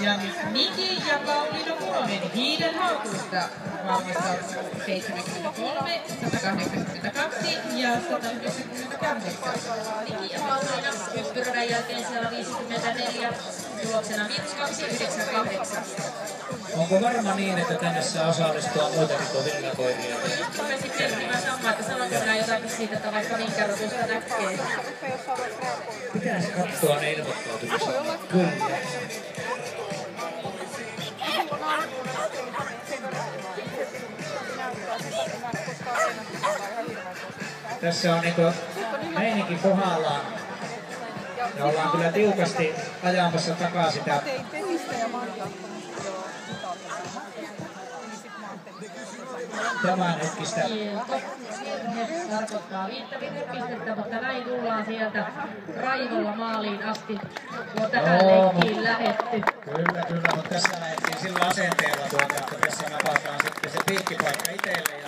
Ja nyt Miki ja Pauliina Kuronen hiiden haukusta valmistautuu 73, 182 ja 198. Miki ja Pauliina ympyrän jälkeen siellä 54, tuloksena -298. Onko varma niin, että tänne saa osallistua muitakin kuin villakoiria? Rupesin miettimään samaa, että sanonko minä jotakin siitä, että vaikka minkä rotusta näkee. Pitäisi katsoa ne ilmoittautumiset. Kyllä. Tässä on niinku meininki kohdallaan. Ja ollaan kyllä tiukasti ajamassa takaa sitä. Tämän hetkistä. Se tarkoittaa 5 pistettä, mutta näin tullaan sieltä raivolla maaliin asti. Jo tähän leikkiin lähetty. Kyllä, mutta tässä lähdettiin sillä asenteella että tässä napataan sitten se piikkipaikka itselle.